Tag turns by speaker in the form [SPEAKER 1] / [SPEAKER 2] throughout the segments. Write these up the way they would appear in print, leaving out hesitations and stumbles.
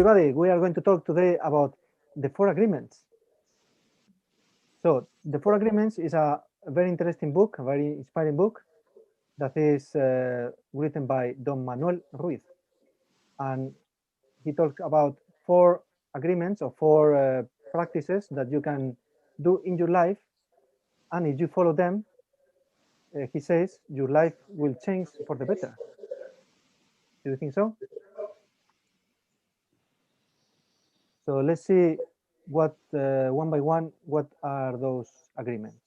[SPEAKER 1] everybody. We are going to talk today about the 4 agreements. So the 4 agreements is a very interesting book, a very inspiring book that is written by Don Manuel Ruiz. And he talks about 4 agreements or 4 practices that you can do in your life. And if you follow them, he says your life will change for the better. Do you think so? So let's see what one by one, what are those agreements?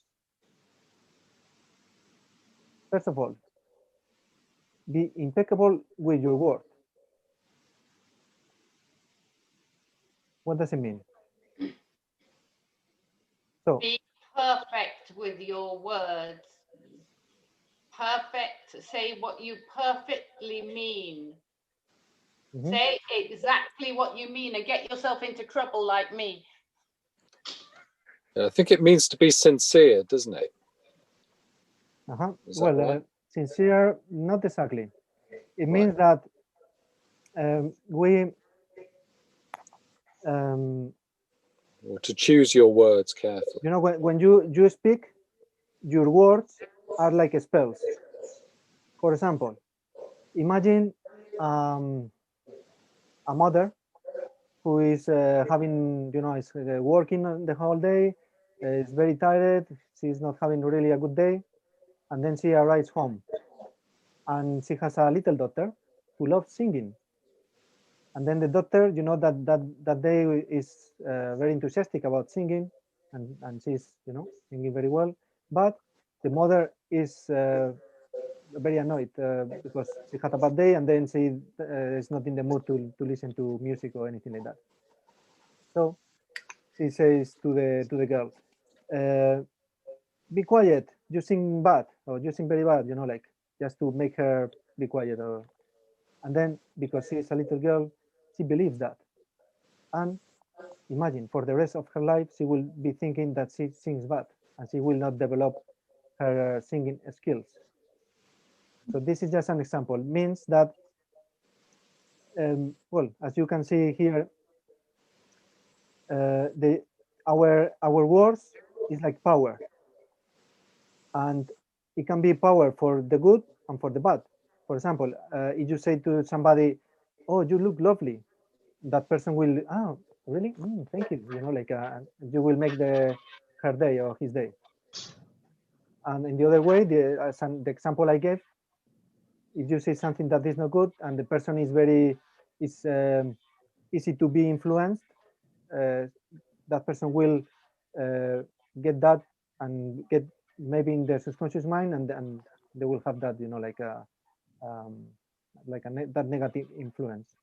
[SPEAKER 1] First of all, be impeccable with your word. What does it mean? So
[SPEAKER 2] be perfect with your words. Perfect. Say what you perfectly mean. Say exactly what you mean and get yourself into trouble like me.
[SPEAKER 3] I think it means to be sincere, doesn't it?
[SPEAKER 1] Well, right? Sincere, not exactly. It means that we
[SPEAKER 3] or to choose your words carefully.
[SPEAKER 1] You know, when you speak, your words are like spells. For example, imagine a mother who is having, you know, is working the whole day, is very tired, she's not having really a good day, and then she arrives home, and she has a little daughter who loves singing. And then the daughter, you know, that day is very enthusiastic about singing, and she's, you know, singing very well. But the mother is very annoyed because she had a bad day, and then she is not in the mood to listen to music or anything like that. So she says to the girl, "Be quiet. You sing bad, or you sing very bad." You know, like just to make her be quiet. And then because she is a little girl, she believes that. And imagine for the rest of her life, she will be thinking that she sings bad, and she will not develop her singing skills. So this is just an example. Means that, well, as you can see here, our words is like power, and it can be power for the good and for the bad. For example, if you say to somebody, "Oh, you look lovely," that person will, "Oh, really? Thank you." You know, like you will make her day or his day. And in the other way, the example I gave, if you say something that is not good and the person is very easy to be influenced, that person will get that and get maybe in their subconscious mind, and they will have that, you know, like that negative influence.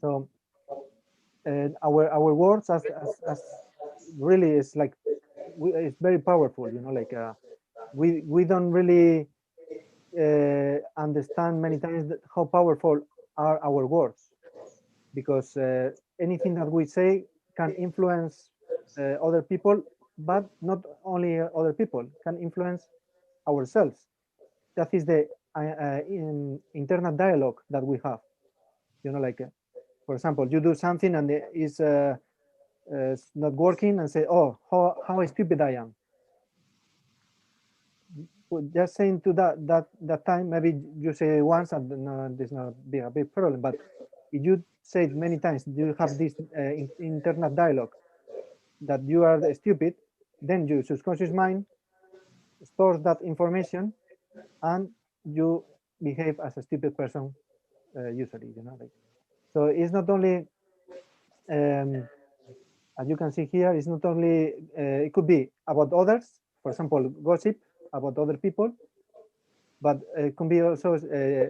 [SPEAKER 1] So our words as really is like it's very powerful, you know, like we don't really understand many times how powerful are our words, because anything that we say can influence other people, but not only other people, can influence ourselves. That is the internal dialogue that we have, you know, like for example, you do something and it's not working, and say, "Oh, how stupid I am." Just saying to that time, maybe you say once and no, there's not be a big problem. But if you say it many times, you have this internal dialogue that you are stupid, then your subconscious mind stores that information, and you behave as a stupid person usually, you know, like. So it's not only as you can see here, it's not only it could be about others, for example, gossip about other people, but it can be also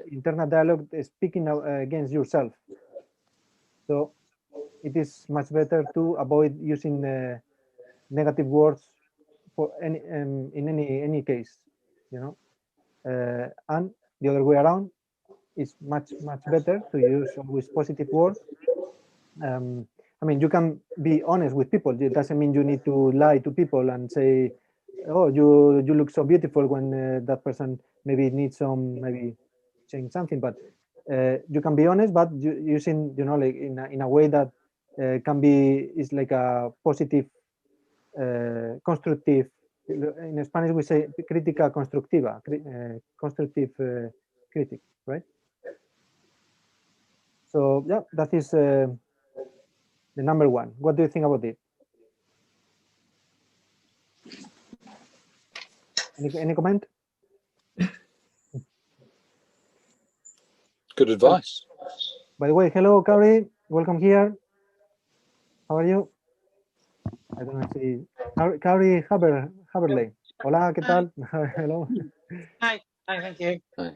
[SPEAKER 1] internal dialogue speaking against yourself. So it is much better to avoid using negative words for in any case, you know. And the other way around is much better to use always positive words. I mean, you can be honest with people. It doesn't mean you need to lie to people and say, "Oh, you look so beautiful," when that person maybe needs some, maybe change something. But You can be honest, but using, you know, like in a way that can be, is like a positive, constructive. In Spanish we say crítica constructiva, constructive critic, right? So yeah, that is the number one. What do you think about it? Any comment?
[SPEAKER 3] Good advice.
[SPEAKER 1] By the way, hello, Kari. Welcome here. How are you? I don't know if Kari Haberley. Hola, ¿qué tal? Hello.
[SPEAKER 4] Hi, thank you.
[SPEAKER 3] Hi.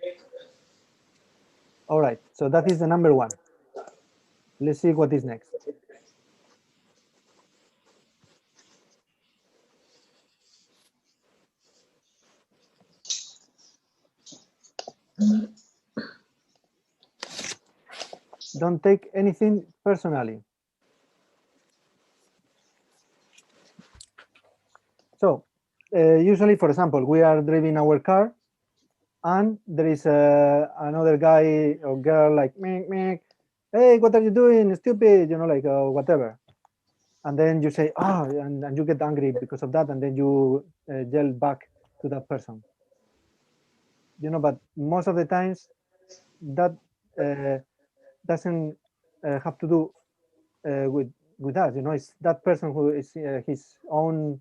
[SPEAKER 1] All right, so that is the number one. Let's see what is next. Don't take anything personally. So usually, for example, we are driving our car and there is another guy or girl like, meh, meh, hey, what are you doing, stupid, you know, like whatever. And then you say, oh, and you get angry because of that, and then you yell back to that person. You know, but most of the times that doesn't have to do with us. You know, it's that person who is his own,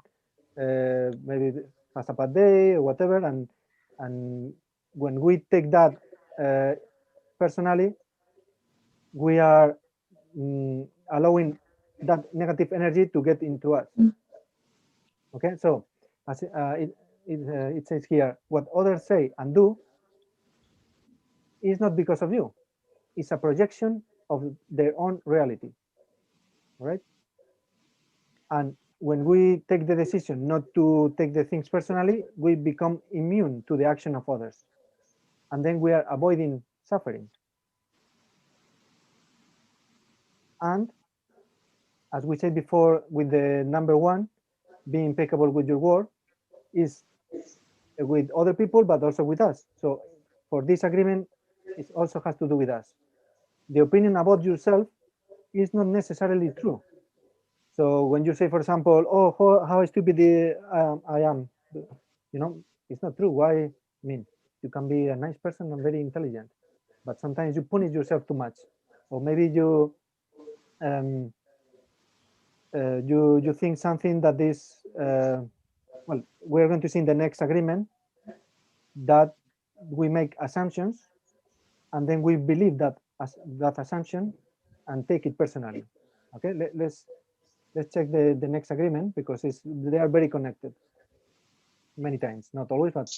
[SPEAKER 1] maybe has a bad day or whatever, and when we take that personally, we are allowing that negative energy to get into us. Okay, so as it says here, what others say and do is not because of you. It's a projection of their own reality, right? And when we take the decision not to take the things personally, we become immune to the action of others. And then we are avoiding suffering. And as we said before, with the number one, being impeccable with your word is with other people, but also with us. So for this agreement, it also has to do with us. The opinion about yourself is not necessarily true. So when you say, for example, oh, how stupid I am, you know, it's not true. Why? I mean, you can be a nice person and very intelligent, but sometimes you punish yourself too much, or maybe you you think something that is well, we're going to see in the next agreement that we make assumptions and then we believe that that assumption and take it personally. Okay, let's check the next agreement because they are very connected many times, not always, but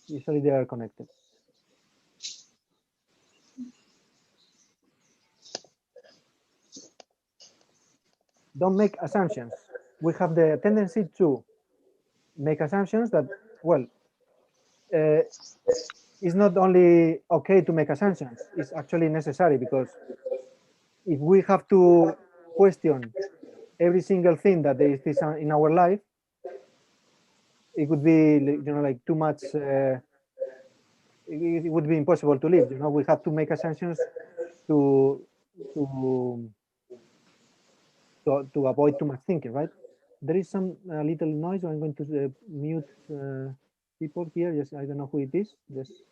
[SPEAKER 1] usually they are connected. Don't make assumptions. We have the tendency to make assumptions that, well, it's not only okay to make assumptions, it's actually necessary, because if we have to question every single thing that there is in our life, it would be, you know, like too much, it would be impossible to live. You know, we have to make assumptions to avoid too much thinking, right? There is some little noise, so I'm going to mute people here. Yes, I don't know who it is. Just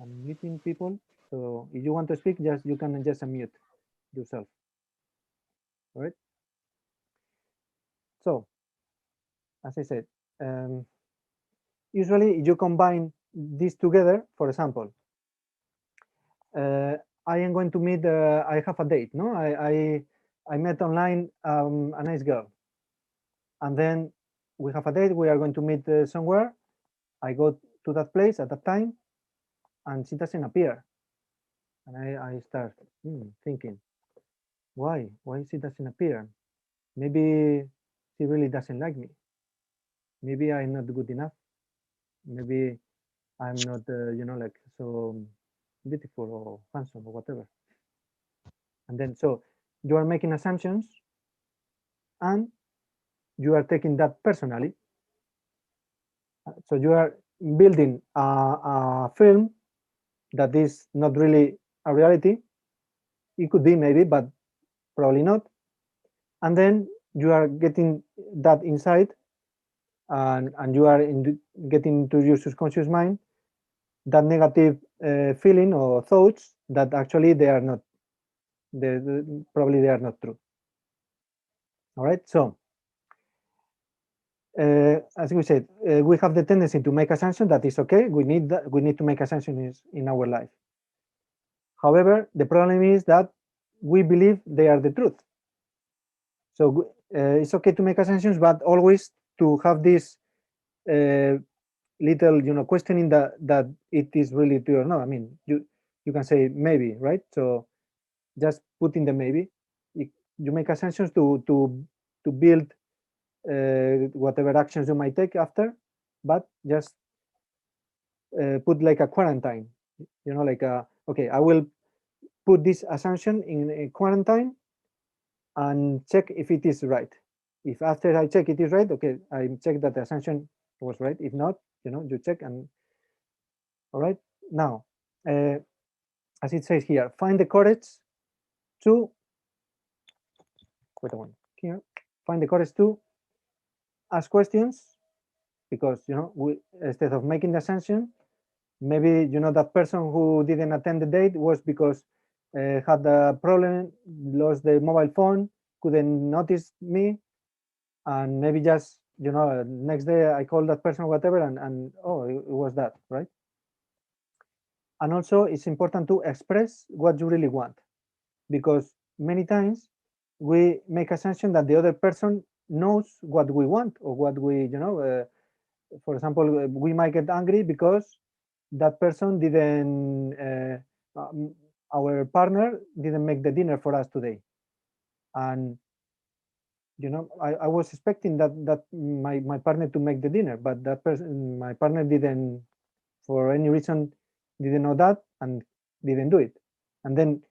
[SPEAKER 1] I'm muting people. So if you want to speak, you can just unmute yourself. All right. So, as I said, usually you combine these together. For example, I am going to meet. I have a date. No, I met online a nice girl, and then we have a date. We are going to meet somewhere. I go to that place at that time, and she doesn't appear, and I start thinking, why she doesn't appear? Maybe she really doesn't like me. Maybe I'm not good enough. Maybe I'm not, you know, like so beautiful or handsome or whatever. And then so you are making assumptions and you are taking that personally. So you are building a film that is not really a reality. It could be maybe, but probably not. And then you are getting that insight, and you are getting into your subconscious mind that negative feeling or thoughts that actually they are not, probably they are not true. All right, so as we said, we have the tendency to make assumptions. That is okay. We need to make assumptions in our life. However, the problem is that we believe they are the truth. So it's okay to make assumptions, but always to have this little, questioning that it is really true or not. I mean, you can say maybe, right? So just put in the maybe. You make assumptions to build whatever actions you might take after, but just put like a quarantine. Like okay, I will put this assumption in a quarantine and check if it is right. If after I check it is right, okay, I check that the assumption was right. If not, you check and all right. Now, as it says here, find the courage to wait a one here. Find the courage to ask questions, because we, instead of making the assumption, maybe that person who didn't attend the date was because had a problem, lost the mobile phone, couldn't notice me, and maybe just next day I called that person, whatever, and oh, it was that, right? And also it's important to express what you really want, because many times we make assumption that the other person knows what we want or what we for example, we might get angry because that person didn't our partner didn't make the dinner for us today, and I was expecting that my partner to make the dinner, but that person, my partner, didn't, for any reason, didn't know that and didn't do it. And then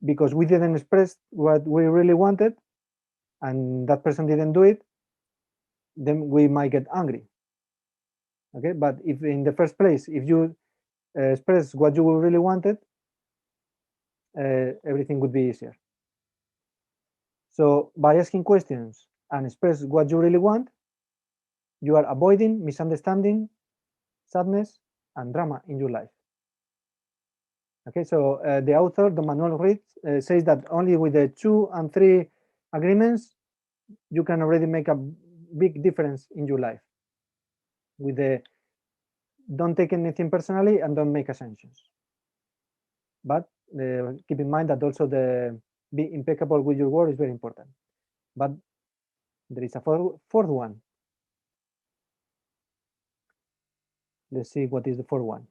[SPEAKER 1] because we didn't express what we really wanted and that person didn't do it, then we might get angry. Okay, but if in the first place, if you express what you really wanted, everything would be easier. So by asking questions and express what you really want, you are avoiding misunderstanding, sadness, and drama in your life. Okay, so the author, Don Manuel Ruiz, says that only with the 2 and 3 agreements, you can already make a big difference in your life. With the don't take anything personally and don't make assumptions. But keep in mind that also the be impeccable with your word is very important. But there is a fourth one. Let's see what is the fourth one.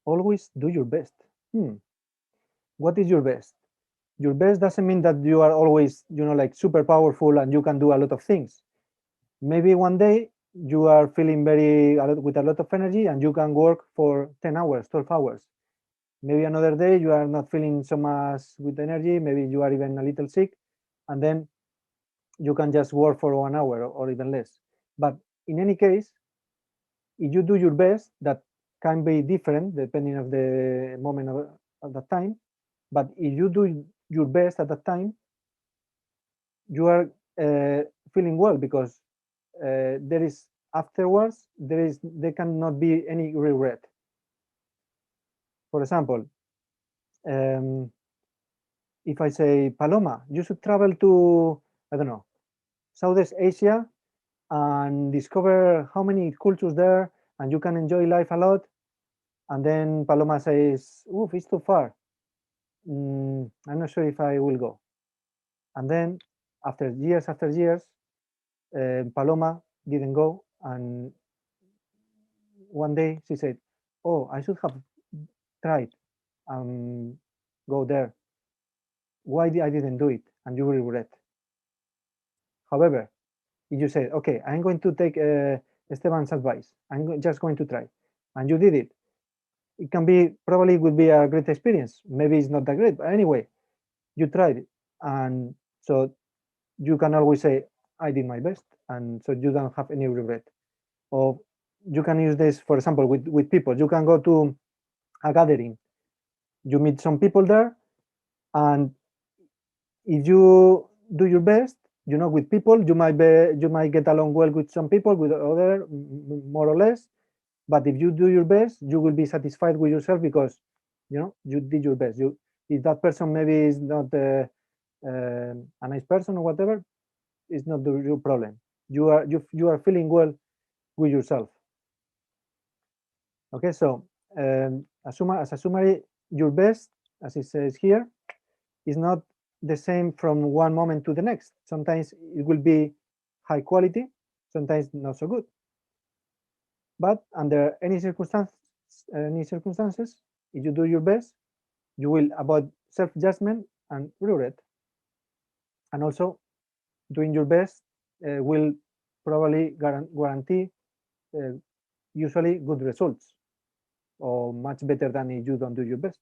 [SPEAKER 1] Always do your best. What is your best? Your best doesn't mean that you are always, like super powerful and you can do a lot of things. Maybe one day you are feeling with a lot of energy and you can work for 10 hours, 12 hours. Maybe another day you are not feeling so much with energy. Maybe you are even a little sick, and then you can just work for 1 hour or even less. But in any case, if you do your best, that can be different depending of the moment of that time. But if you do your best at that time, you are feeling well, because there is afterwards there cannot be any regret. For example, if I say, Paloma, you should travel to, I don't know, Southeast Asia and discover how many cultures there, and you can enjoy life a lot. And then Paloma says, oof, it's too far. I'm not sure if I will go. And then after years, Paloma didn't go. And one day she said, oh, I should have tried and go there. Why I didn't do it? And you will regret. However, if you say, okay, I'm going to take Esteban's advice, I'm just going to try, and you did it, it can be, probably would be a great experience. Maybe it's not that great, but anyway, you tried it. And so you can always say, I did my best, and so you don't have any regret. Or you can use this, for example, with people. You can go to a gathering, you meet some people there, and if you do your best, with people, you might get along well with some people, with other more or less. But if you do your best, you will be satisfied with yourself because you did your best. If that person maybe is not a nice person or whatever, it's not your problem. You are feeling well with yourself. Okay, so as a summary, your best, as it says here, is not the same from one moment to the next. Sometimes it will be high quality, sometimes not so good. But under any circumstances, if you do your best, you will avoid self-judgment and regret. And also, doing your best will probably guarantee usually good results, or much better than if you don't do your best.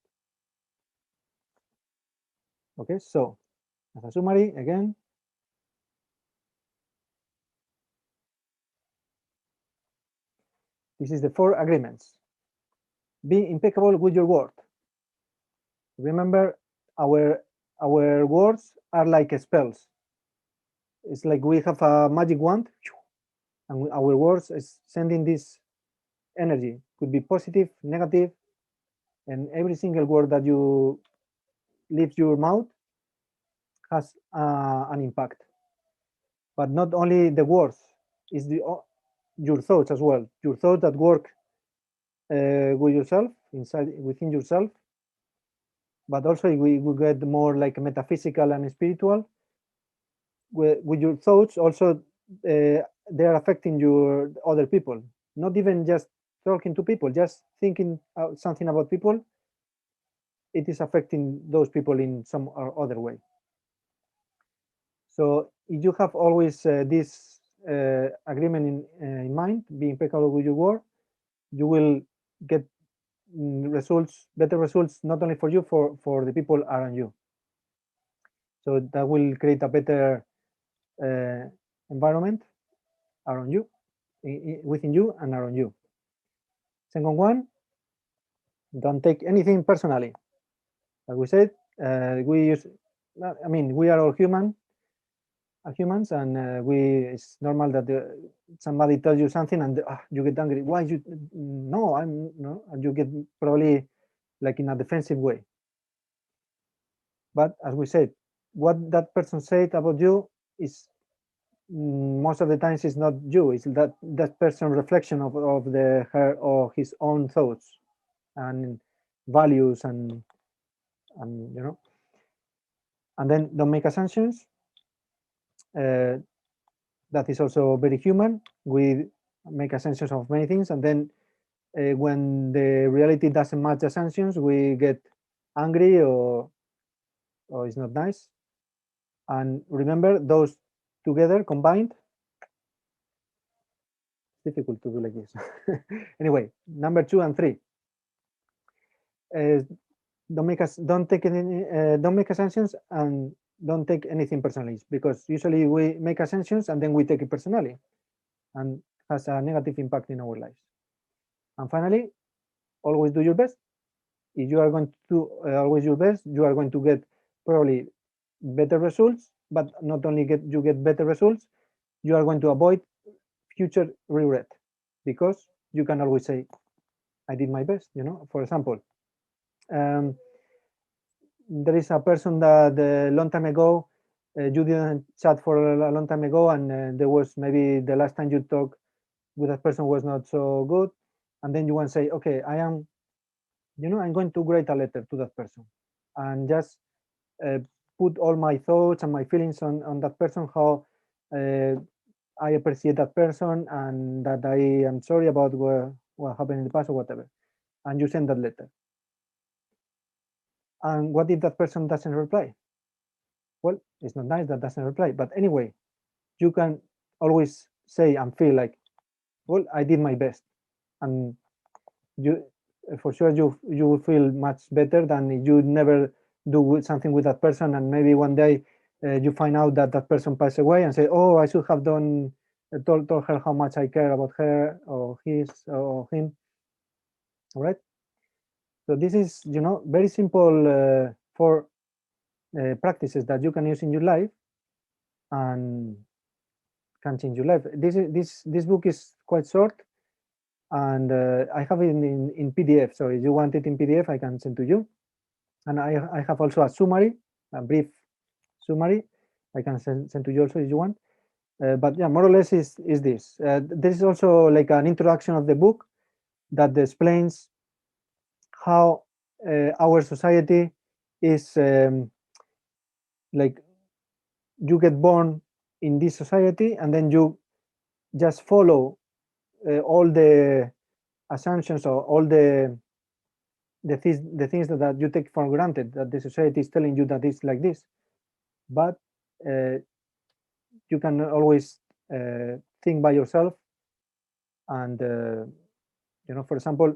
[SPEAKER 1] Okay, so as a summary, again, this is the 4 agreements. Be impeccable with your word. Remember, our words are like spells. It's like we have a magic wand, and our words is sending this energy. Could be positive, negative, and every single word that you leave your mouth has an impact. But not only the words, it's your thoughts as well. Your thoughts that work with yourself, within yourself. But also we get more like metaphysical and spiritual. With your thoughts, also they are affecting your other people. Not even just talking to people, just thinking something about people. It is affecting those people in some or other way. So if you have always this agreement in mind, be impeccable with your word, you will get better results, not only for you, for the people around you. So that will create a better environment around you, within you and around you. Second one, don't take anything personally. As we said, we are all humans, and it's normal that somebody tells you something and you get angry. Why you? No, and you get probably like in a defensive way. But as we said, what that person said about you is most of the times is not you. It's that person reflection of her or his own thoughts and values and and then don't make assumptions. That is also very human. We make assumptions of many things, and then when the reality doesn't match assumptions, we get angry or it's not nice. And remember, those together combined, it's difficult to do like this. Anyway, number 2 and 3. Don't make assumptions and don't take anything personally, because usually we make assumptions and then we take it personally, and has a negative impact in our lives. And finally, always do your best. If you are going to do always your best, you are going to get probably better results. But not only get better results, you are going to avoid future regret, because you can always say, I did my best. For example, there is a person that a long time ago you didn't chat for a long time ago, and there was maybe the last time you talked with that person was not so good, and then you want to say, okay, I'm going to write a letter to that person and just put all my thoughts and my feelings on that person, how I appreciate that person and that I am sorry about what happened in the past or whatever, and you send that letter. And what if that person doesn't reply? Well, it's not nice that doesn't reply, but anyway, you can always say and feel like, well, I did my best, and you for sure you will feel much better than if you never do something with that person, and maybe one day you find out that that person passed away and say, oh, I should have done told her how much I care about her or his or him. All right. So this is, you know, very simple for practices that you can use in your life and can change your life. This book is quite short, and I have it in PDF. So if you want it in PDF, I can send to you. And I have also a summary, a brief summary. I can send to you also if you want. But yeah, more or less is this. There is also like an introduction of the book that explains how our society is like you get born in this society and then you just follow all the assumptions or all the things that you take for granted, that the society is telling you that it's like this. But you can always think by yourself and you know, for example,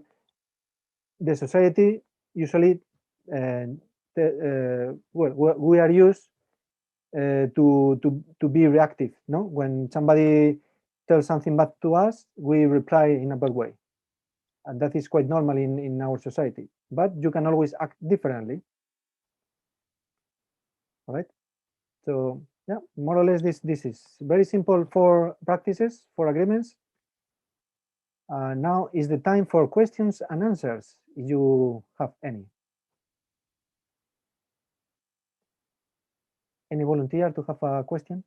[SPEAKER 1] the society usually well, we are used to be reactive. No, when somebody tells something bad to us, we reply in a bad way, and that is quite normal in our society. But you can always act differently. All right. So yeah, more or less this is very simple for practices, for agreements. Now is the time for questions and answers, if you have any. Any volunteer to have a question?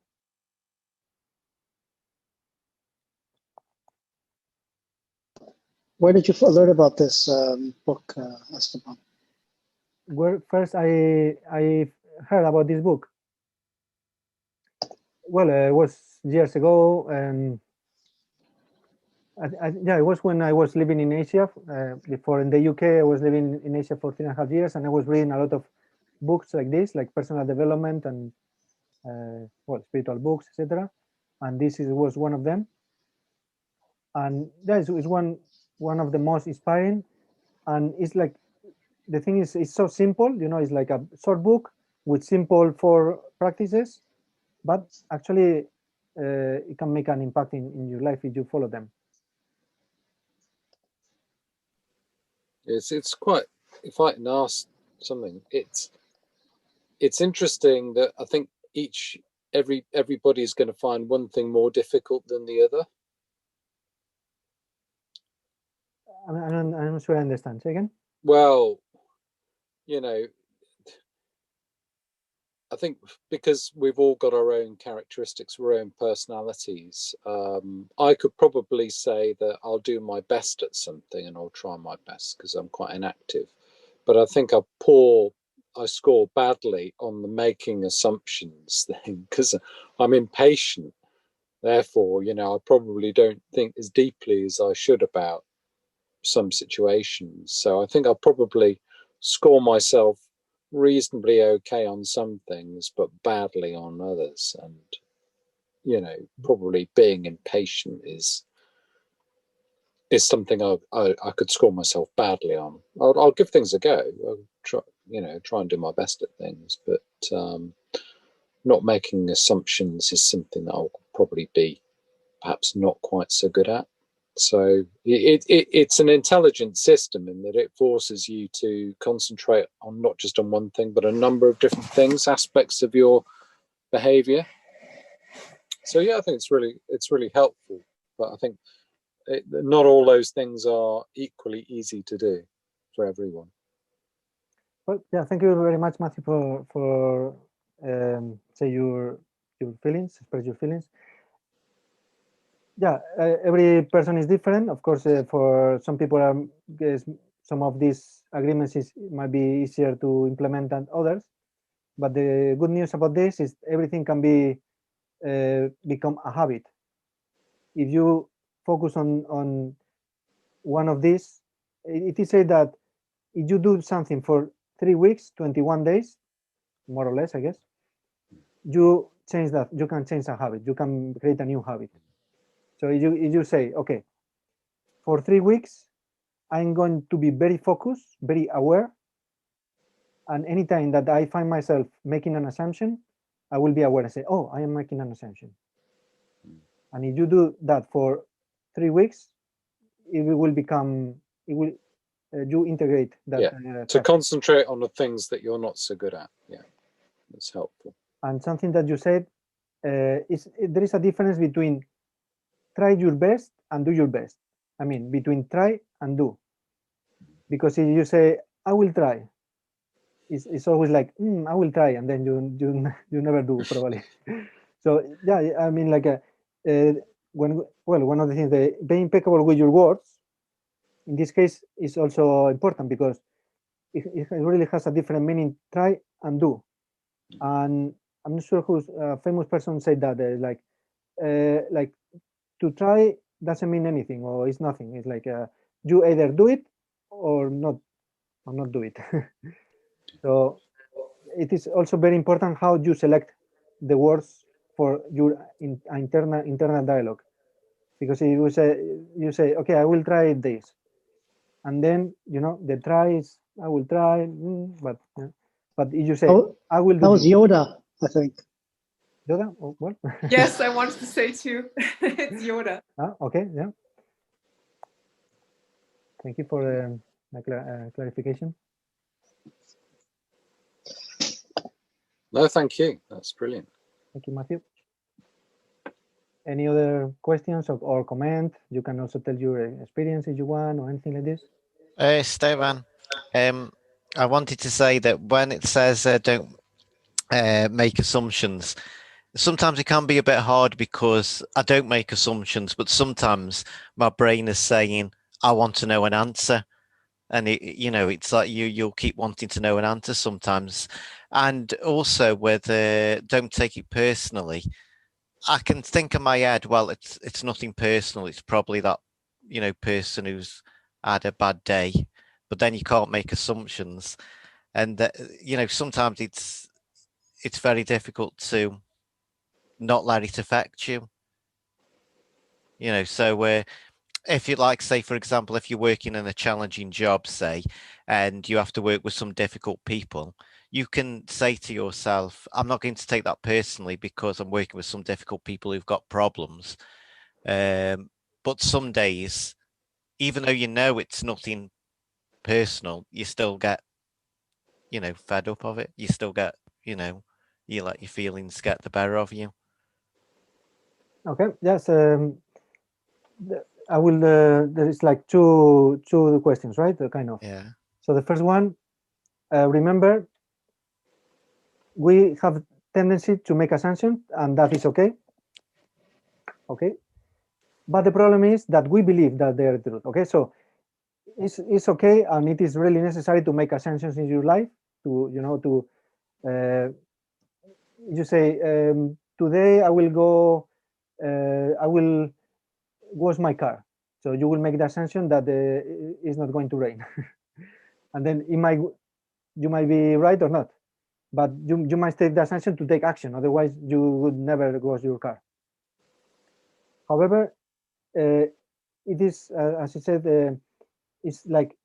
[SPEAKER 4] Where did you learn about this book, Esteban?
[SPEAKER 1] Where first I heard about this book? Well, it was years ago, and yeah, it was when I was living in Asia. Before in the UK, I was living in Asia for 3.5 years, and I was reading a lot of books like this, like personal development and well, spiritual books, etc. And this was one of them. And that is one of the most inspiring. And it's like the thing is, it's so simple. You know, it's like a short book with simple 4 practices, but actually it can make an impact in your life if you follow them.
[SPEAKER 3] It's quite, if I can ask something, it's interesting that I think everybody's going to find one thing more difficult than the other.
[SPEAKER 1] I'm not sure I understand. Say again.
[SPEAKER 3] Well, you know, I think because we've all got our own characteristics, our own personalities, I could probably say that I'll do my best at something and I'll try my best because I'm quite inactive. But I think I score badly on the making assumptions thing because I'm impatient. Therefore, you know, I probably don't think as deeply as I should about some situations. So I think I'll probably score myself reasonably okay on some things, but badly on others. And, you know, probably being impatient is something I could score myself badly on. I'll give things a go. I'll try and do my best at things, but not making assumptions is something that I'll probably be perhaps not quite so good at. So it's an intelligent system in that it forces you to concentrate on not just on one thing, but a number of different things, aspects of your behavior. So yeah, I think it's really helpful. But I think not all those things are equally easy to do for everyone.
[SPEAKER 1] Well, yeah, thank you very much, Matthew, for say your feelings, express your feelings. Yeah, every person is different. Of course, for some people, some of these agreements might be easier to implement than others. But the good news about this is everything can be become a habit. If you focus on one of these, it is said that if you do something for 3 weeks, 21 days, more or less, I guess, you change that. You can change a habit. You can create a new habit. So if you say, okay, for 3 weeks, I'm going to be very focused, very aware, and anytime that I find myself making an assumption, I will be aware and say, oh, I am making an assumption. And if you do that for 3 weeks, it will become, it will, you integrate that.
[SPEAKER 3] To concentrate on the things that you're not so good at. Yeah, that's helpful.
[SPEAKER 1] And something that you said, there is a difference between try your best and do your best. I mean, between try and do. Because if you say, I will try, it's always like, I will try, and then you never do, probably. So yeah, I mean, like one of the things, be impeccable with your words, in this case, is also important because it really has a different meaning, try and do. And I'm not sure who's a famous person said that, like to try doesn't mean anything, or it's nothing. It's like you either do it or not do it. So it is also very important how you select the words for your internal dialogue, because if you say, okay, I will try this, and then the try is I will try, but if you say I will do
[SPEAKER 4] that was
[SPEAKER 1] this,
[SPEAKER 4] Yoda, I think.
[SPEAKER 1] Yoda, oh, what?
[SPEAKER 5] Yes, I wanted to say too. It's Yoda.
[SPEAKER 1] Okay, yeah. Thank you for the clarification.
[SPEAKER 3] No, thank you. That's brilliant.
[SPEAKER 1] Thank you, Matthew. Any other questions or comment? You can also tell your experience if you want, or anything like this.
[SPEAKER 6] Stefan, I wanted to say that when it says don't make assumptions, sometimes it can be a bit hard because I don't make assumptions, but sometimes my brain is saying, I want to know an answer. And it's like you'll keep wanting to know an answer sometimes. And also with don't take it personally, I can think in my head, well, it's nothing personal. It's probably that, person who's had a bad day, but then you can't make assumptions. And, sometimes it's very difficult to not let it affect you. So if you like, say, for example, if you're working in a challenging job, say, and you have to work with some difficult people, you can say to yourself, I'm not going to take that personally because I'm working with some difficult people who've got problems. But some days, even though it's nothing personal, you still get, fed up of it. You still get, you let your feelings get the better of you.
[SPEAKER 1] Okay, yes. I will. There is like two questions, right? Kind of.
[SPEAKER 6] Yeah.
[SPEAKER 1] So the first one, remember, we have tendency to make assumptions, and that is okay. Okay, but the problem is that we believe that they are true. Okay, so it's okay, and it is really necessary to make assumptions in your life. You say today I will go. I will wash my car. So you will make the assumption that it's not going to rain. And then you might be right or not, but you might take the assumption to take action. Otherwise, you would never wash your car. However, it is, as I said, it's like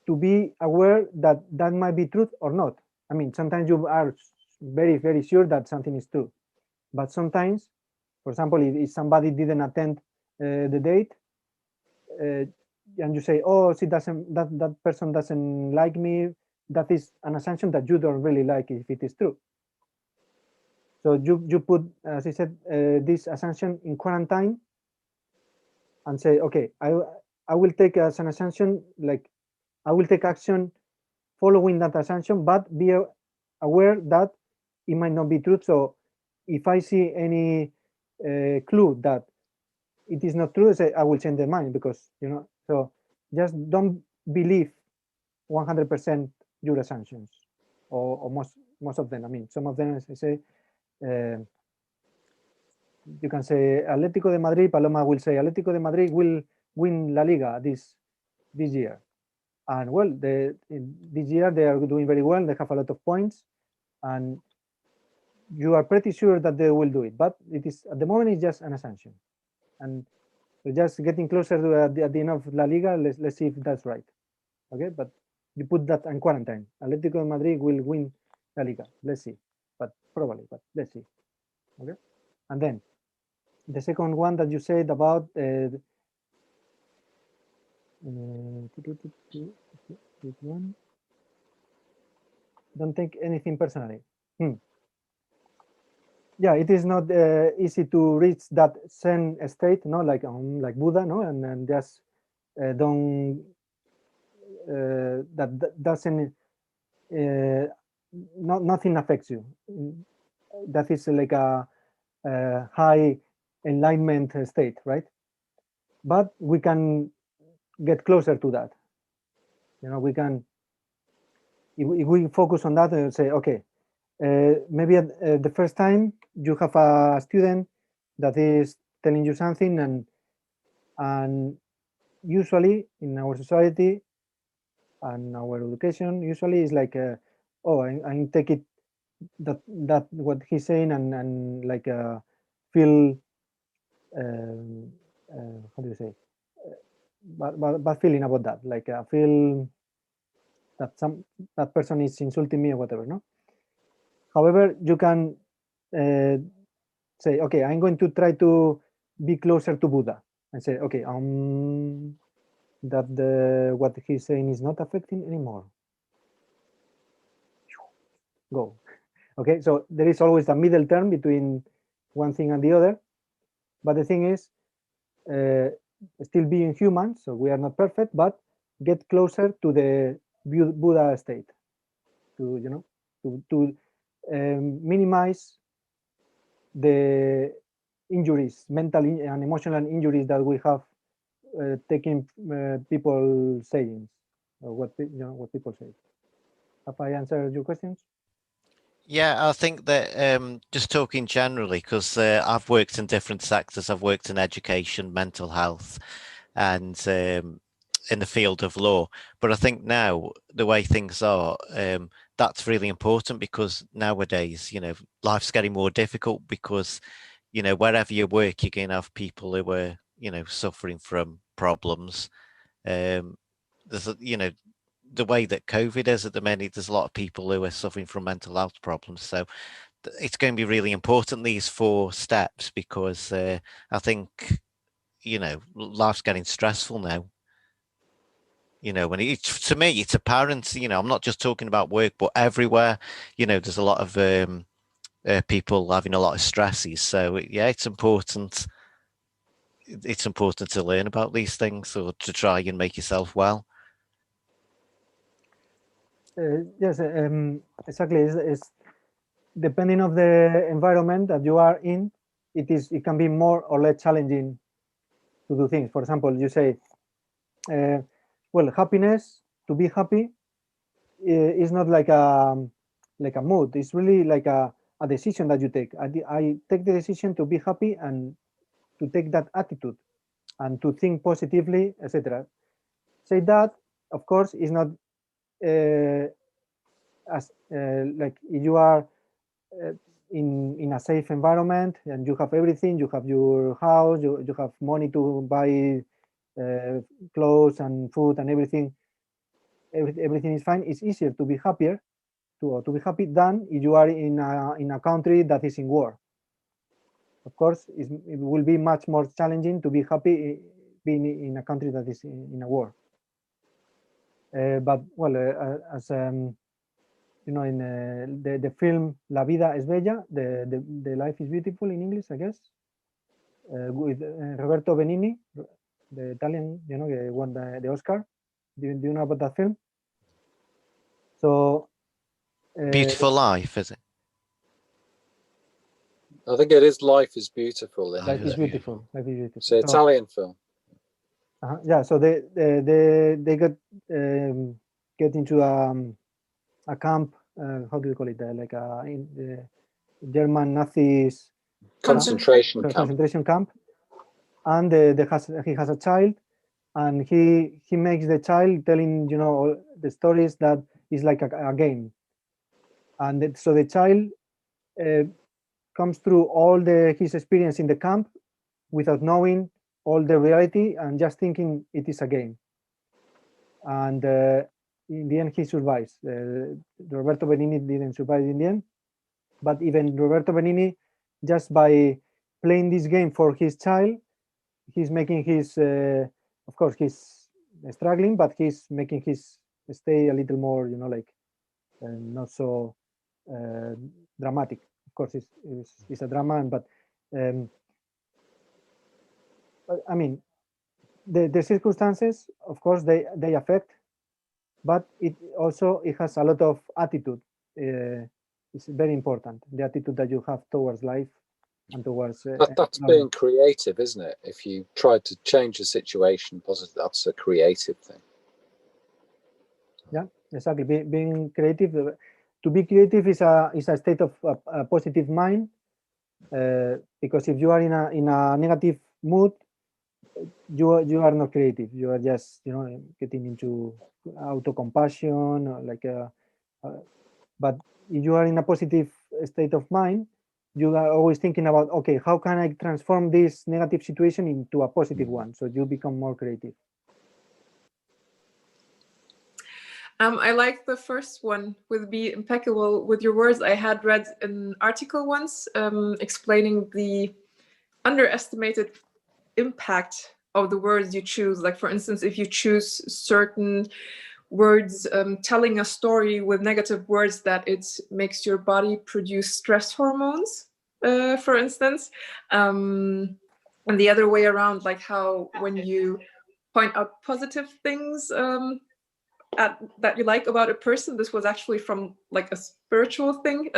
[SPEAKER 1] to be aware that that might be truth or not. I mean, sometimes you are very, very sure that something is true, but sometimes, for example, if somebody didn't attend the date, and you say, oh, that person doesn't like me, that is an assumption that you don't really like if it is true. So you put, as I said, this assumption in quarantine and say, okay, I will take as an assumption, like I will take action following that assumption, but be aware that it might not be true. So if I see any clue that it is not true, I will change the mind, because so just don't believe 100% your assumptions, or most of them. I mean, some of them, as I say, you can say Atlético de Madrid. Paloma will say Atlético de Madrid will win La Liga this year, and well, this year they are doing very well. They have a lot of points, and you are pretty sure that they will do it. But it is, at the moment, it's just an assumption, and we're just getting closer to at the end of La Liga. Let's see if that's right. Okay, but you put that in quarantine. Atlético de Madrid will win La Liga. Let's see. But probably, but let's see. Okay, and then the second one that you said about this one. Don't take anything personally. Yeah, it is not easy to reach that Zen state, no, like Buddha, no, and just don't that doesn't nothing affects you. That is like a high enlightenment state, right? But we can get closer to that. You know, we can if we focus on that and say, okay, maybe at the first time you have a student that is telling you something, and usually in our society and our education, usually is like, oh, I take it that what he's saying and like feel how do you say bad feeling about that, like feel that that person is insulting me or whatever, no? However, you can say, okay, I'm going to try to be closer to Buddha and say, okay, that what he's saying is not affecting anymore. Go. Okay, so there is always a middle term between one thing and the other, but the thing is, still being human, so we are not perfect, but get closer to the Buddha state, to to minimize the injuries, mental and emotional injuries that we have taking people sayings or what people say. Have I answered your questions?
[SPEAKER 6] Yeah, I think that just talking generally, because I've worked in different sectors. I've worked in education, mental health, and in the field of law. But I think now the way things are, that's really important, because nowadays, life's getting more difficult, because, wherever you work, you're going to have people who are, suffering from problems. There's, the way that COVID is at the minute, there's a lot of people who are suffering from mental health problems. So it's going to be really important, these 4 steps, because I think, life's getting stressful now. When to me, it's apparent, I'm not just talking about work, but everywhere, there's a lot of people having a lot of stresses. So yeah, it's important. It's important to learn about these things, or to try and make yourself well.
[SPEAKER 1] Yes, exactly. It's depending of the environment that you are in, it can be more or less challenging to do things. For example, you say, well, happiness, to be happy, is not like a mood. It's really like a decision that you take. I take the decision to be happy and to take that attitude and to think positively, etc. Say that, of course, is not as like you are in a safe environment and you have everything. You have your house. You have money to buy clothes and food and everything. Everything is fine. It's easier to be happier to be happy than if you are in a country that is in war. Of course, it will be much more challenging to be happy being in a country that is in a war. But well, as in the film La Vida es Bella, the life is beautiful in English, I guess, with Roberto Benigni, the Italian, who won the Oscar. Do you know about that film? So
[SPEAKER 6] Beautiful Life, is it?
[SPEAKER 3] I think it is Life is Beautiful.
[SPEAKER 1] Life is Beautiful. Life is Beautiful.
[SPEAKER 3] It's an Italian film.
[SPEAKER 1] Yeah, so they get into a camp. How do you call it? Like in the German Nazis
[SPEAKER 3] concentration
[SPEAKER 1] camp, and he has a child, and he makes the child telling all the stories that is like a game, and so the child comes through all his experience in the camp without knowing all the reality and just thinking it is a game. And in the end, he survives. Roberto Benigni didn't survive in the end, But even Roberto Benigni, just by playing this game for his child, he's making his, of course, he's struggling, but he's making his stay a little more, you know, like not so dramatic. Of course, it's a drama, but I mean, the circumstances, of course, they affect, but it also it has a lot of attitude. It's very important, the attitude that you have towards life and towards.
[SPEAKER 3] That's being creative, isn't it? If you try to change a situation positive, that's a creative thing.
[SPEAKER 1] Yeah, exactly. Being creative. To be creative is a state of a positive mind, because if you are in a negative mood, you are not creative. You are just, you know, getting into auto compassion, like but if you are in a positive state of mind, you are always thinking about, okay, how can I transform this negative situation into a positive one? So you become more creative.
[SPEAKER 5] I like the first one with be impeccable with your words. I had read an article once explaining the underestimated impact of the words you choose. Like, for instance, if you choose certain words telling a story with negative words, that it makes your body produce stress hormones, for instance. And the other way around, like how when you point out positive things that you like about a person, this was actually from like a spiritual thing,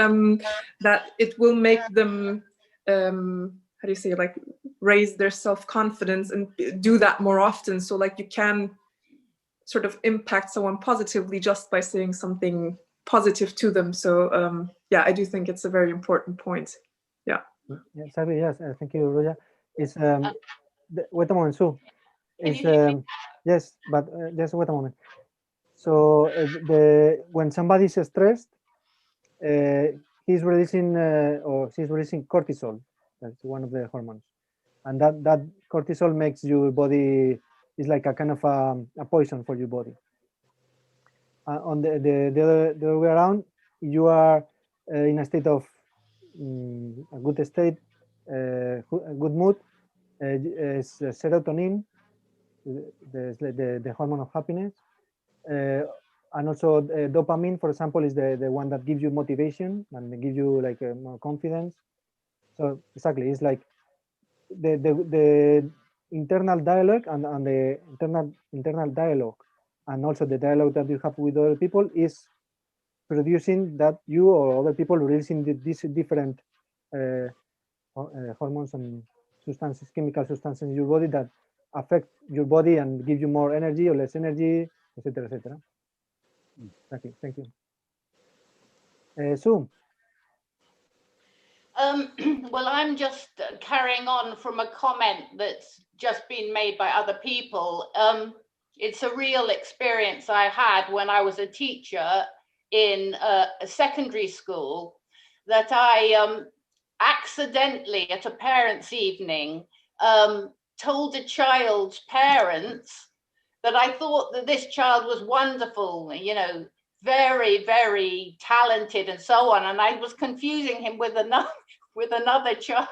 [SPEAKER 5] that it will make them how do you say, like raise their self-confidence and do that more often. So like you can sort of impact someone positively just by saying something positive to them. So yeah, I do think it's a very important point. Yeah.
[SPEAKER 1] Exactly. Yes. Thank you, Roja. It's wait a moment, Sue. It's yes, but just wait a moment. So when somebody is stressed, he's releasing or she's releasing cortisol. That's one of the hormones, and that cortisol makes your body is like a kind of a poison for your body. On the other way around, you are in a state of a good state, a good mood. Is serotonin, the hormone of happiness. And also dopamine, for example, is the one that gives you motivation and gives you like more confidence. So exactly, it's like the internal dialogue and the internal dialogue, and also the dialogue that you have with other people is producing that you or other people releasing these different hormones and substances, chemical substances in your body that affect your body and give you more energy or less energy, etc., etc. Okay, thank you. Sue.
[SPEAKER 2] Well, I'm just carrying on from a comment that's just been made by other people. It's a real experience I had when I was a teacher in a secondary school, that I accidentally at a parents' evening told a child's parents that I thought that this child was wonderful, you know, very, very talented and so on. And I was confusing him with another child.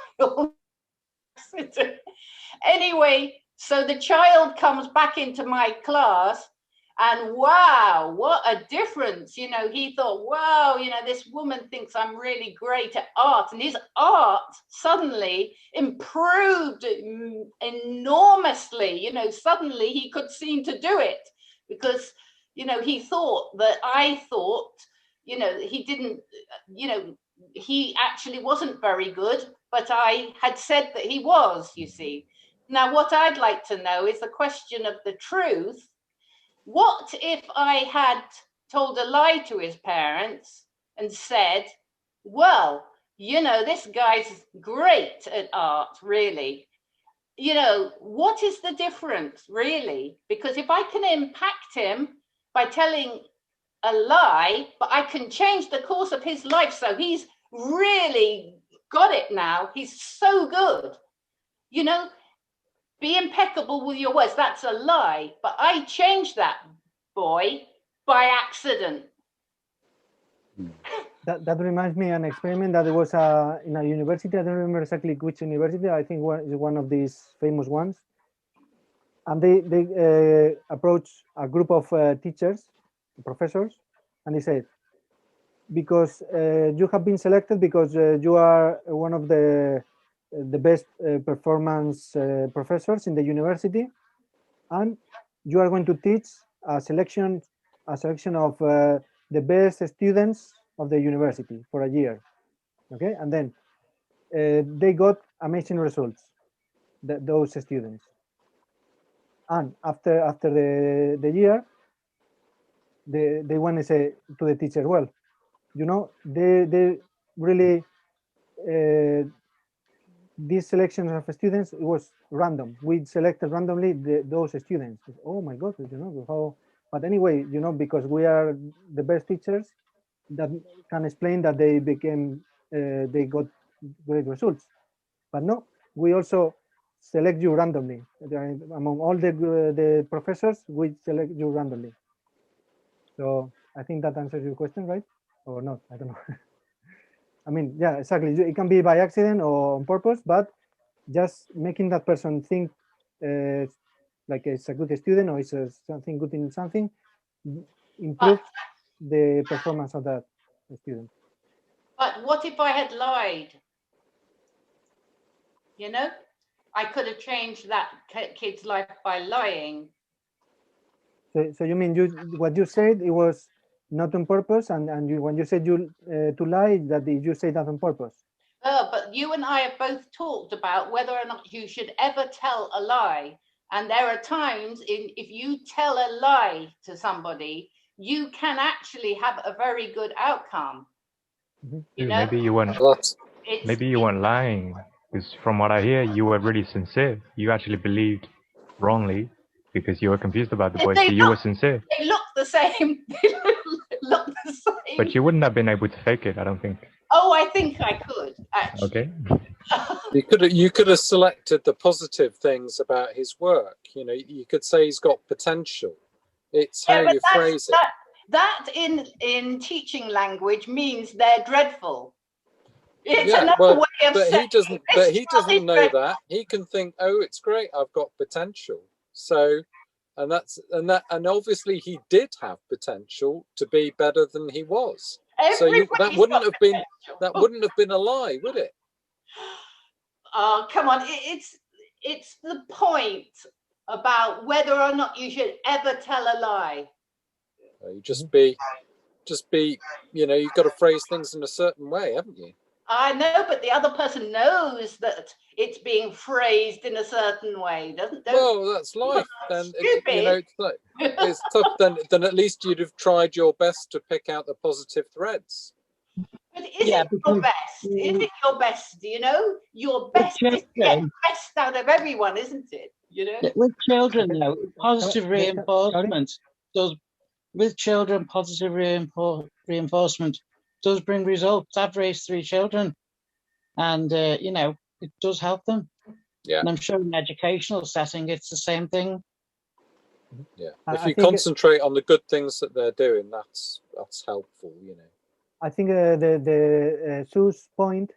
[SPEAKER 2] Anyway, so the child comes back into my class, and wow, what a difference. You know, he thought, wow, you know, this woman thinks I'm really great at art. And his art suddenly improved enormously. You know, suddenly he could seem to do it because, you know, he thought that I thought, you know, he didn't, you know, he actually wasn't very good, but I had said that he was, you see. Now, what I'd like to know is the question of the truth. What if I had told a lie to his parents and said, well, you know, this guy's great at art, really. You know, what is the difference, really? Because if I can impact him by telling a lie, but I can change the course of his life, so he's really got it now. He's so good. You know, be impeccable with your words. That's a lie. But I changed that boy by accident.
[SPEAKER 1] That reminds me an experiment that was in a university. I don't remember exactly which university. I think one of these famous ones. And they approached a group of teachers, professors, and they said, because you have been selected because you are one of the best performance professors in the university, and you are going to teach a selection of the best students of the university for a year. Okay, and then they got amazing results, those students. And after the year, they want to say to the teacher, well, you know, they really these selections of students, it was random. We selected randomly those students. Oh my God, you know how? But anyway, you know, because we are the best teachers, that can explain that they became they got great results. But no, we also select you randomly among all the professors. We select you randomly. So I think that answers your question, right? Or not? I don't know. I mean, yeah, exactly. It can be by accident or on purpose, but just making that person think like it's a good student or it's something good in something improves the performance of that student.
[SPEAKER 2] But what if I had lied? You know, I could have changed that kid's life by lying.
[SPEAKER 1] So you mean what you said, it was not on purpose, and when you said you to lie, that you say that on purpose.
[SPEAKER 2] But you and I have both talked about whether or not you should ever tell a lie. And there are times if you tell a lie to somebody, you can actually have a very good outcome.
[SPEAKER 1] Mm-hmm.
[SPEAKER 2] You know?
[SPEAKER 7] Maybe you weren't lying, because from what I hear, you were really sincere. You actually believed wrongly because you were confused about the boys, but you were sincere.
[SPEAKER 2] They look the same. They look the same.
[SPEAKER 7] But you wouldn't have been able to fake it, I don't think.
[SPEAKER 2] Oh, I think I could, actually.
[SPEAKER 7] Okay.
[SPEAKER 3] You could have selected the positive things about his work. You know, you could say he's got potential. It's how you phrase it.
[SPEAKER 2] That in teaching language means they're dreadful. It's
[SPEAKER 3] yeah,
[SPEAKER 2] another
[SPEAKER 3] well,
[SPEAKER 2] way of saying.
[SPEAKER 3] He doesn't know that. He can think, oh, it's great, I've got potential. So, and obviously he did have potential to be better than he was. So that wouldn't have been a lie, would it?
[SPEAKER 2] Oh, come on! It's the point about whether or not you should ever tell a lie.
[SPEAKER 3] You just be, you know, you've got to phrase things in a certain way, haven't you?
[SPEAKER 2] I know, but the other person knows that it's being phrased in a certain way, doesn't?
[SPEAKER 3] Well, that's life. Then you know, it's tough. Then at least you'd have tried your best to pick out the positive threads.
[SPEAKER 2] But is it your best? Is it your best? You know, your best is to get the best out of everyone, isn't it? You know,
[SPEAKER 8] with children, though, positive reinforcement does. With children, positive reinforcement does bring results. I've raised 3 children, and you know, it does help them.
[SPEAKER 3] Yeah.
[SPEAKER 8] And I'm sure in an educational setting, it's the same thing.
[SPEAKER 3] Yeah. If you concentrate on the good things that they're doing, that's helpful. You know.
[SPEAKER 1] I think the Sue's point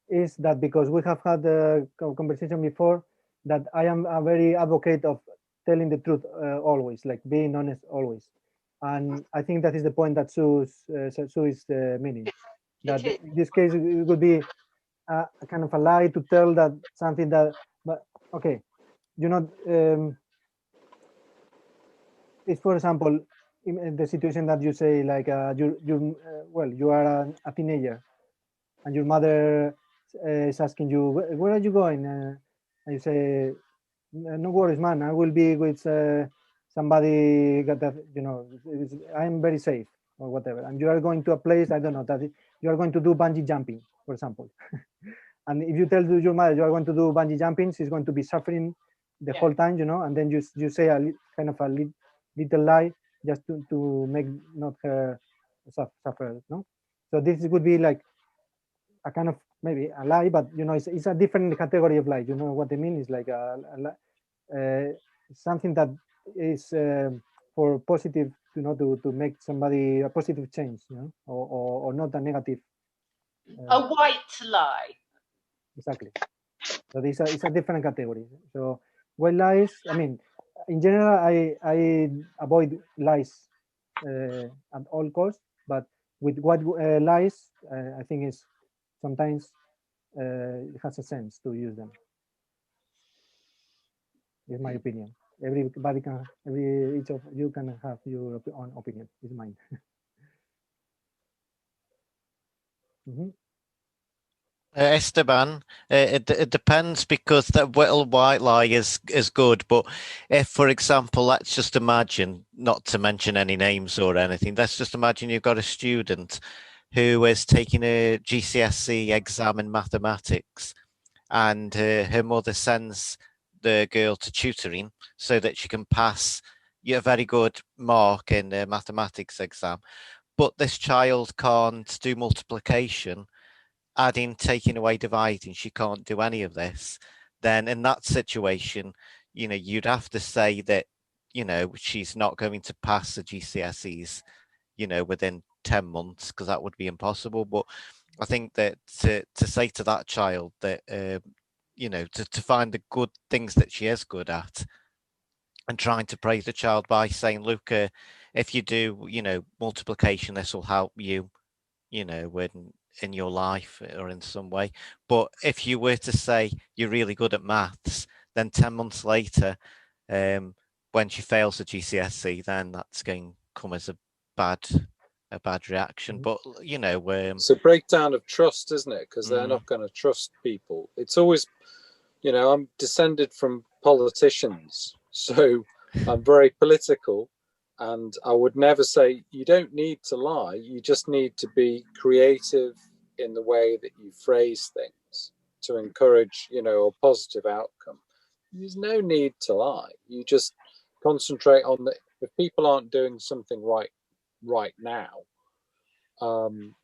[SPEAKER 1] is that because we have had a conversation before, that I am a very advocate of telling the truth always, like being honest always. And I think that is the point that Sue is meaning. That in this case, it would be a kind of a lie to tell that something that, but okay, you know, it's for example, in the situation that you say, like you are a teenager, and your mother is asking you, where are you going? And you say, no worries, man, I will be with somebody that, you know, I'm very safe or whatever. And you are going to a place, I don't know, that you are going to do bungee jumping, for example. And if you tell your mother you are going to do bungee jumping, she's going to be suffering the whole time, you know, and then you say a kind of a little lie just to make not her suffer, no? So this would be like a kind of maybe a lie, but you know, it's a different category of lie. You know what I mean? It's like something that is for positive to make somebody a positive change, you know, or not a negative.
[SPEAKER 2] A white lie.
[SPEAKER 1] Exactly. So it's a different category. So white lies, I mean, in general, I avoid lies at all costs, but with white lies, I think it's sometimes it has a sense to use them. Is my opinion. Everybody can, each of you can have your own opinion. It's mine.
[SPEAKER 6] Esteban, it depends, because that little white lie is good, but if, for example, let's just imagine, not to mention any names or anything, let's just imagine you've got a student who is taking a GCSE exam in mathematics, and her mother sends the girl to tutoring so that she can pass a very good mark in the mathematics exam, but this child can't do multiplication, adding, taking away, dividing, she can't do any of this, then in that situation, you know, you'd have to say that, you know, she's not going to pass the GCSEs, you know, within 10 months, because that would be impossible. But I think that to say to that child that, you know, to find the good things that she is good at, and trying to praise the child by saying, look, if you do, you know, multiplication, this will help you, you know, in your life or in some way. But if you were to say you're really good at maths, then 10 months later, when she fails the GCSE, then that's going to come as a bad reaction. But you know,
[SPEAKER 3] it's a breakdown of trust, isn't it? Because they're not going to trust people. It's always, you know, I'm descended from politicians, so I'm very political. And I would never say you don't need to lie. You just need to be creative in the way that you phrase things to encourage, you know, a positive outcome. There's no need to lie. You just concentrate on the, if people aren't doing something right now,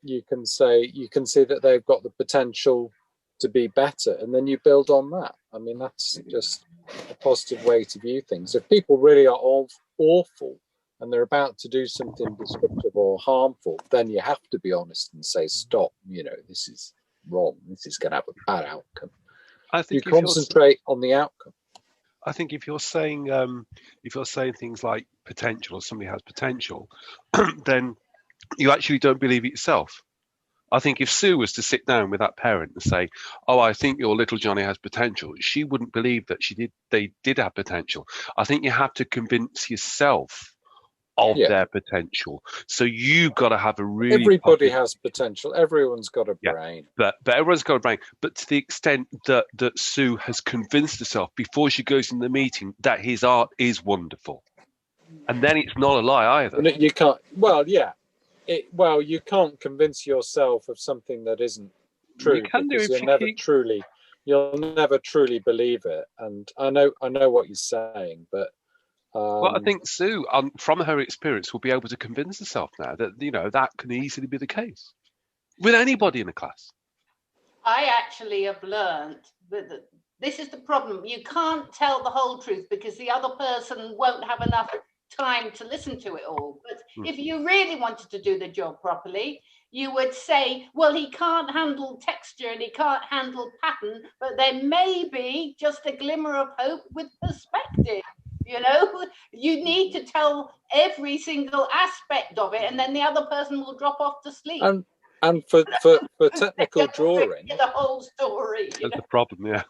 [SPEAKER 3] you can see that they've got the potential to be better, and then you build on that. I mean, that's just a positive way to view things. If people really are all awful and they're about to do something destructive or harmful, then you have to be honest and say, stop, you know, this is wrong. This is going to have a bad outcome.
[SPEAKER 9] I think
[SPEAKER 3] you concentrate on the outcome.
[SPEAKER 9] I think if you're saying things like potential, or somebody has potential, then you actually don't believe it yourself. I think if Sue was to sit down with that parent and say, "Oh, I think your little Johnny has potential," she wouldn't believe that they did have potential. I think you have to convince yourself of their potential. So you've got to have a really
[SPEAKER 3] everybody has potential. Everyone's got a brain.
[SPEAKER 9] But everyone's got a brain. But to the extent that Sue has convinced herself before she goes in the meeting that his art is wonderful, and then it's not a lie either.
[SPEAKER 3] You can't. Well, yeah. You can't convince yourself of something that isn't true.
[SPEAKER 9] You can do if
[SPEAKER 3] you'll never truly believe it. And I know what you're saying, but
[SPEAKER 9] well, I think Sue, from her experience, will be able to convince herself now that, you know, that can easily be the case with anybody in the class.
[SPEAKER 2] I actually have learned that this is the problem. You can't tell the whole truth because the other person won't have enough time to listen to it all. But if you really wanted to do the job properly, you would say, well, he can't handle texture and he can't handle pattern, but there may be just a glimmer of hope with perspective. You know, you need to tell every single aspect of it, and then the other person will drop off to sleep.
[SPEAKER 3] And for technical drawing,
[SPEAKER 2] the whole story.
[SPEAKER 9] That's the problem, yeah.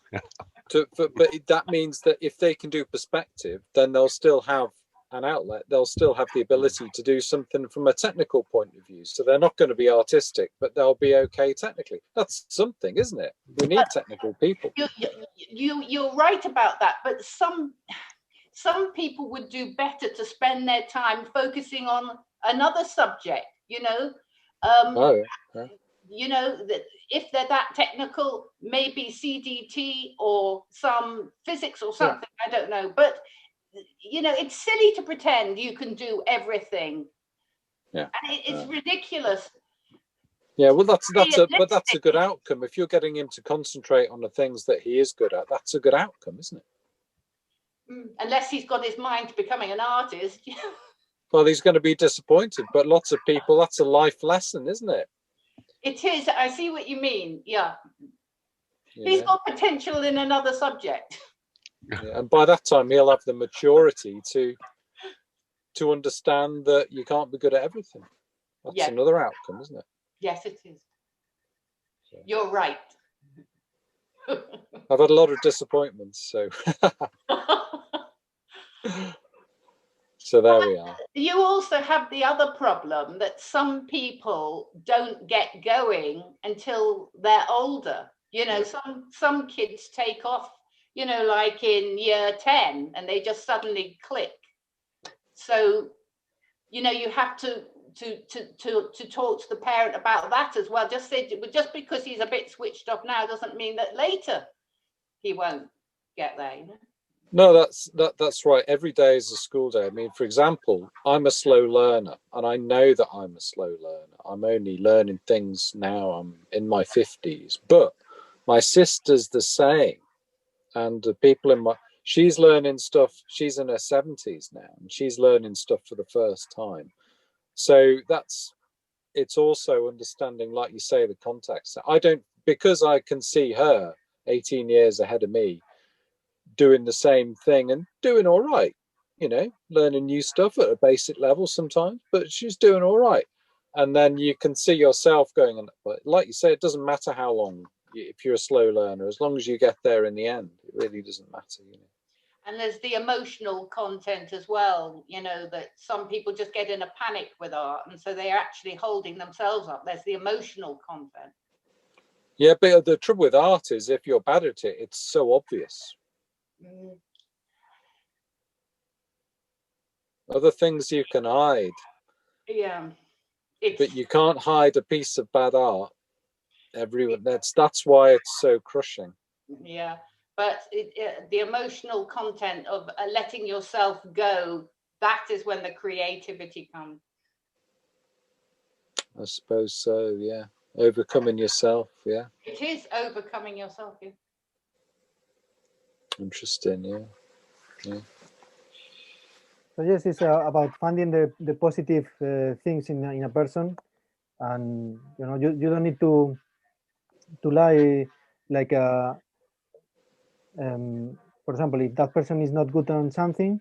[SPEAKER 3] But that means that if they can do perspective, then they'll still have an outlet. They'll still have the ability to do something from a technical point of view. So they're not going to be artistic, but they'll be okay technically. That's something, isn't it? We need technical people.
[SPEAKER 2] You're right about that, but some people would do better to spend their time focusing on another subject, you know. You know, that if they're that technical, maybe CDT or some physics or something, I don't know. But you know, it's silly to pretend you can do everything. And it's ridiculous.
[SPEAKER 3] Yeah, well, that's a good outcome. If you're getting him to concentrate on the things that he is good at, that's a good outcome, isn't it?
[SPEAKER 2] Unless he's got his mind to becoming an artist.
[SPEAKER 3] Well, he's going to be disappointed, but lots of people, that's a life lesson, isn't it?
[SPEAKER 2] It is. I see what you mean. Yeah. He's
[SPEAKER 3] Yeah.
[SPEAKER 2] got potential in another subject.
[SPEAKER 3] Yeah. And by that time, he'll have the maturity to understand that you can't be good at everything. That's
[SPEAKER 2] Yes.
[SPEAKER 3] another outcome, isn't it?
[SPEAKER 2] Yes, it is. You're right.
[SPEAKER 3] I've had a lot of disappointments, so so there we are.
[SPEAKER 2] You also have the other problem that some people don't get going until they're older. You know, some kids take off, you know, like in year 10, and they just suddenly click. So, you know, you have to talk to the parent about that as well. Just because he's a bit switched off now doesn't mean that later he won't get there. You know?
[SPEAKER 3] No, that's right. Every day is a school day. I mean, for example, I'm a slow learner, and I know that I'm a slow learner. I'm only learning things now. I'm in my 50s, but my sister's the same, and the people she's learning stuff. She's in her 70s now, and she's learning stuff for the first time. So it's also understanding, like you say, the context. Because I can see her 18 years ahead of me doing the same thing and doing all right, you know, learning new stuff at a basic level sometimes, but she's doing all right. And then you can see yourself going, and like you say, it doesn't matter how long, if you're a slow learner, as long as you get there in the end, it really doesn't matter, you know.
[SPEAKER 2] And there's the emotional content as well, you know, that some people just get in a panic with art, and so they're actually holding themselves up. There's the emotional content.
[SPEAKER 3] Yeah, but the trouble with art is if you're bad at it, it's so obvious. Other things you can hide.
[SPEAKER 2] Yeah.
[SPEAKER 3] But you can't hide a piece of bad art. Everyone, that's why it's so crushing.
[SPEAKER 2] Yeah, but the emotional content of letting yourself go, that is when the creativity comes.
[SPEAKER 3] I suppose so, yeah. Overcoming yourself, yeah.
[SPEAKER 2] It is overcoming yourself, yeah.
[SPEAKER 3] Interesting, yeah.
[SPEAKER 1] So yes, it's about finding the positive things in a person, and you know, you don't need to lie like for example, if that person is not good on something,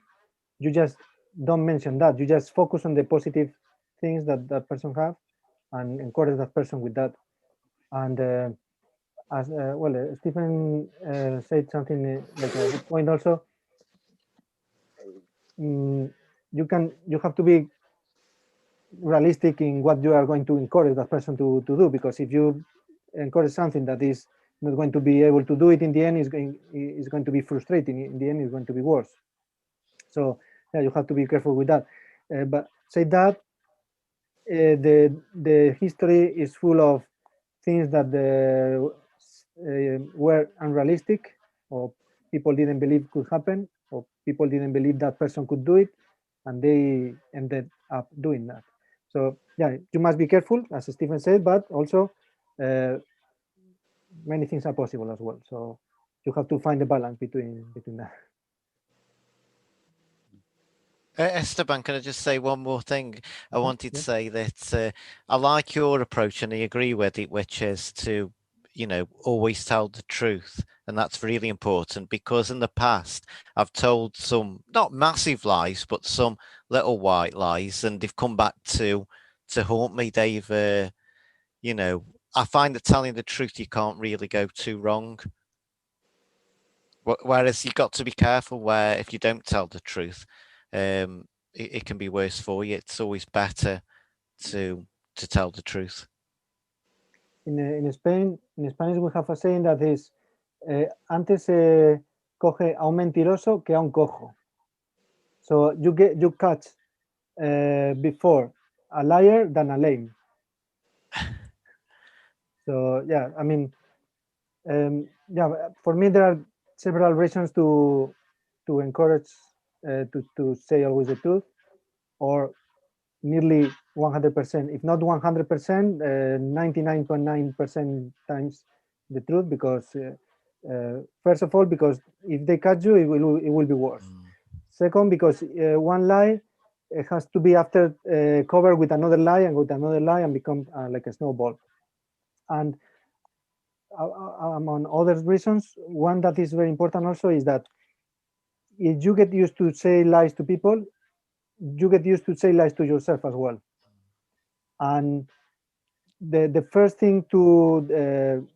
[SPEAKER 1] you just don't mention that. You just focus on the positive things that person have, and encourage that person with that. And as well, Stephen said something like a good point also. You have to be realistic in what you are going to encourage that person to do, because if you encourage something that is not going to be able to do it in the end, is going to be frustrating. In the end, it's going to be worse. So yeah, you have to be careful with that. But say that the history is full of things that were unrealistic, or people didn't believe could happen, or people didn't believe that person could do it, and they ended up doing that. So yeah, you must be careful, as Stephen said, but also many things are possible as well. So you have to find the balance between that.
[SPEAKER 6] Esteban, can I just say one more thing? I wanted to say that I like your approach and I agree with it, which is to, you know, always tell the truth. And that's really important, because in the past I've told some, not massive lies, but some little white lies, and they've come back to haunt me. They've, you know, I find that telling the truth, you can't really go too wrong. Whereas you've got to be careful where if you don't tell the truth, it can be worse for you. It's always better to tell the truth.
[SPEAKER 1] In Spain, in Spanish, we have a saying that is, antes coge a un mentiroso que a un cojo. So you catch before a liar than a lame. So yeah, I mean, yeah, for me there are several reasons to encourage to say always the truth, or nearly 100%, if not 100%, 99.9% times the truth, because first of all, because if they catch you, it will be worse. Second, because one lie it has to be after covered with another lie and with another lie and become like a snowball. And among other reasons, one that is very important also is that if you get used to say lies to people, you get used to say lies to yourself as well. And the first thing to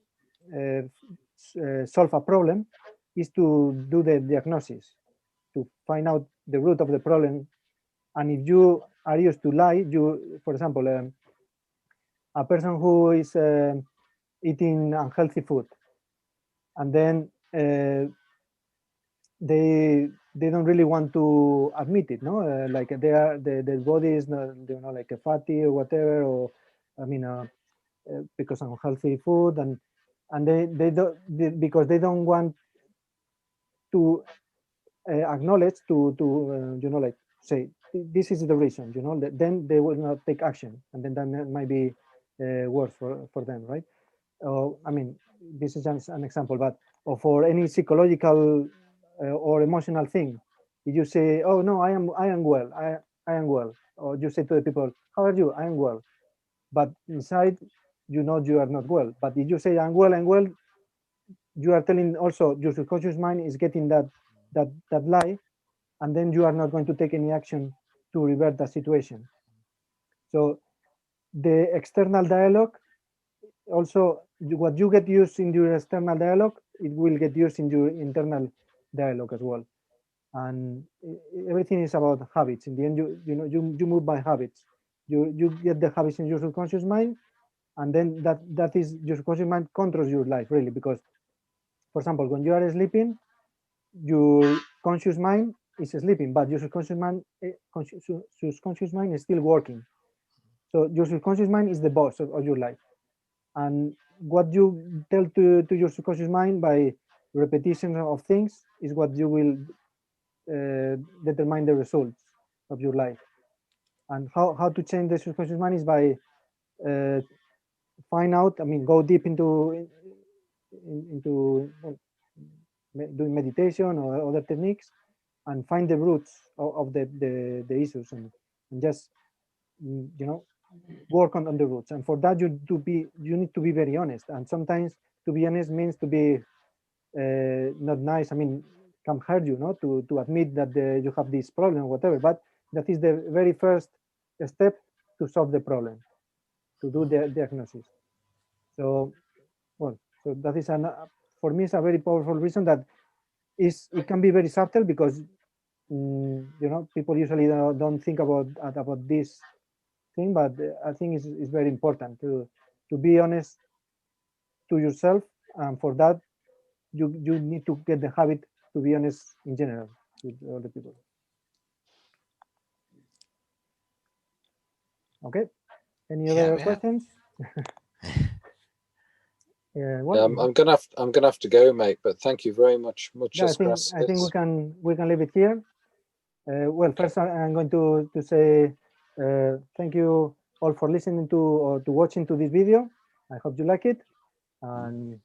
[SPEAKER 1] solve a problem is to do the diagnosis, to find out the root of the problem. And if you are used to lie, you, for example, a person who is eating unhealthy food, and then they don't really want to admit it, no? Like they are their body is not, you know, like a fatty or whatever, or I mean, because of unhealthy food, and they don't because they don't want to acknowledge to you know, like say this is the reason, you know, then they will not take action, and then that might be worse for them, right? I mean, this is just an example, but or for any psychological or emotional thing, if you say, "Oh no, I am well, I am well," or you say to the people, "How are you? I am well," but inside, you know, you are not well. But if you say, "I'm well," you are telling also your subconscious mind is getting that lie, and then you are not going to take any action to revert the situation. So the external dialogue also, what you get used in your external dialogue, it will get used in your internal dialogue as well. And everything is about habits. In the end, you move by habits. You get the habits in your subconscious mind, and then that is your subconscious mind controls your life really, because, for example, when you are sleeping, your conscious mind is sleeping, but your subconscious mind is still working. So your subconscious mind is the boss of your life. And what you tell to your subconscious mind by repetition of things is what you will determine the results of your life. And how to change the subconscious mind is by find out, I mean, go deep into doing meditation or other techniques, and find the roots of the issues, and just, you know, work on the roots. And for that, you need to be very honest. And sometimes to be honest means to be not nice. I mean, can hurt you, no, to admit that you have this problem or whatever. But that is the very first step to solve the problem, to do the diagnosis. So, well, so that is for me, it's a very powerful reason that it can be very subtle, because you know, people usually don't think about this thing, but I think it's very important to be honest to yourself, and for that you need to get the habit to be honest in general with other people. Okay, any other questions? Well,
[SPEAKER 3] I'm gonna have to go, mate, but thank you very much.
[SPEAKER 1] Yeah, I think we can leave it here. Well, first I'm going to say thank you all for listening to or to watching to this video. I hope you like it, and